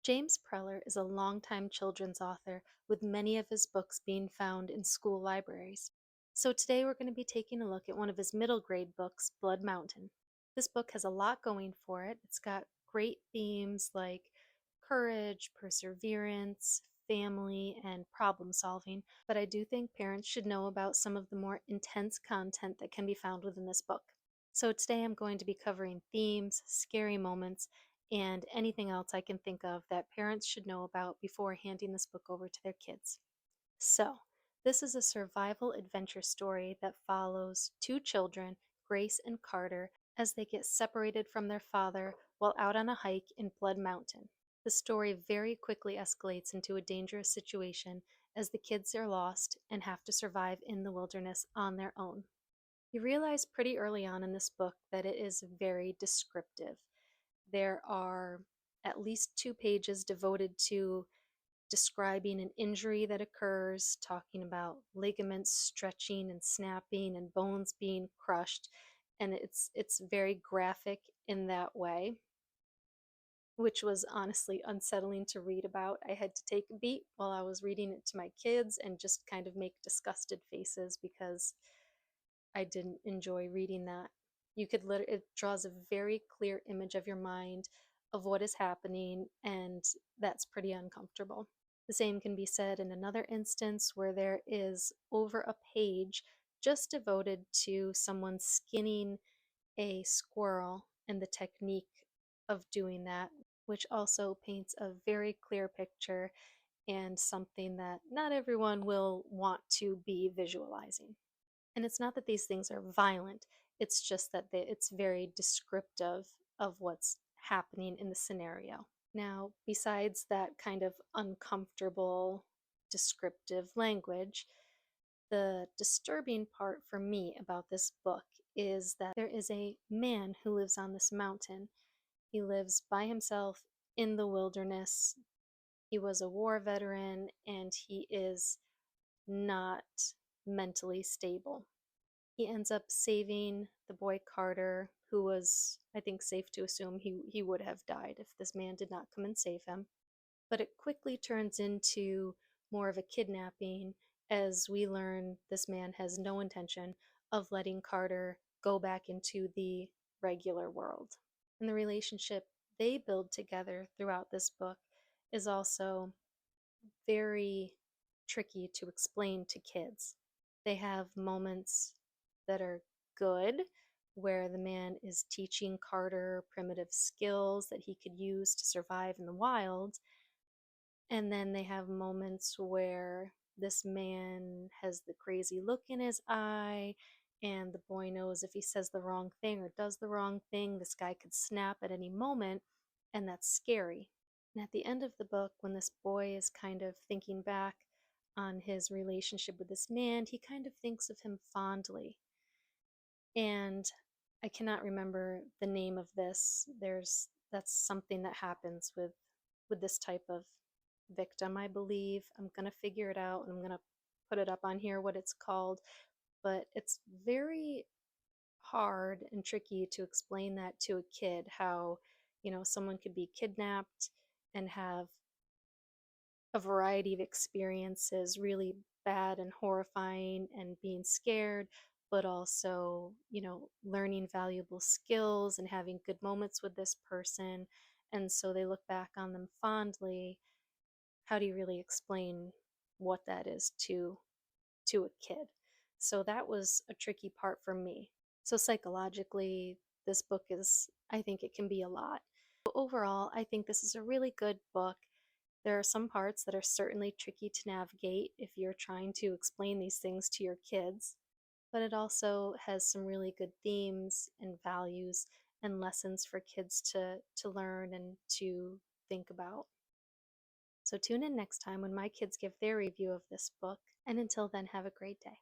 James Preller is a longtime children's author, with many of his books being found in school libraries. So today we're going to be taking a look at one of his middle grade books, Blood Mountain. This book has a lot going for it. It's got great themes like courage, perseverance, family, and problem solving, but I do think parents should know about some of the more intense content that can be found within this book. So today I'm going to be covering themes, scary moments, and anything else I can think of that parents should know about before handing this book over to their kids. So, this is a survival adventure story that follows two children, Grace and Carter, as they get separated from their father while out on a hike in Blood Mountain. The story very quickly escalates into a dangerous situation as the kids are lost and have to survive in the wilderness on their own. You realize pretty early on in this book that it is very descriptive. There are at least 2 pages devoted to describing an injury that occurs, talking about ligaments stretching and snapping and bones being crushed, and it's very graphic in that way, which was honestly unsettling to read about. I had to take a beat while I was reading it to my kids and just kind of make disgusted faces because I didn't enjoy reading that. It draws a very clear image of your mind of what is happening, and that's pretty uncomfortable. The same can be said in another instance where there is over a page just devoted to someone skinning a squirrel and the technique of doing that, which also paints a very clear picture and something that not everyone will want to be visualizing. And it's not that these things are violent, it's just that it's very descriptive of what's happening in the scenario. Now, besides that kind of uncomfortable descriptive language, the disturbing part for me about this book is that there is a man who lives on this mountain. He lives by himself in the wilderness. He was a war veteran and he is not mentally stable. He ends up saving the boy Carter, who was, I think, safe to assume he would have died if this man did not come and save him. But it quickly turns into more of a kidnapping as we learn this man has no intention of letting Carter go back into the regular world. And the relationship they build together throughout this book is also very tricky to explain to kids. They have moments that are good, where the man is teaching Carter primitive skills that he could use to survive in the wild. And then they have moments where this man has the crazy look in his eye, and the boy knows if he says the wrong thing or does the wrong thing, this guy could snap at any moment, and that's scary. And at the end of the book, when this boy is kind of thinking back on his relationship with this man, he kind of thinks of him fondly. And I cannot remember the name of this. That's something that happens with this type of victim, I believe. I'm gonna figure it out and I'm gonna put it up on here what it's called. But it's very hard and tricky to explain that to a kid, how, someone could be kidnapped and have a variety of experiences, really bad and horrifying and being scared, but also, learning valuable skills and having good moments with this person. And so they look back on them fondly. How do you really explain what that is to a kid? So that was a tricky part for me. So psychologically, this book is, I think it can be a lot. But overall, I think this is a really good book. There are some parts that are certainly tricky to navigate if you're trying to explain these things to your kids, but it also has some really good themes and values and lessons for kids to learn and to think about. So tune in next time when my kids give their review of this book, and until then, have a great day.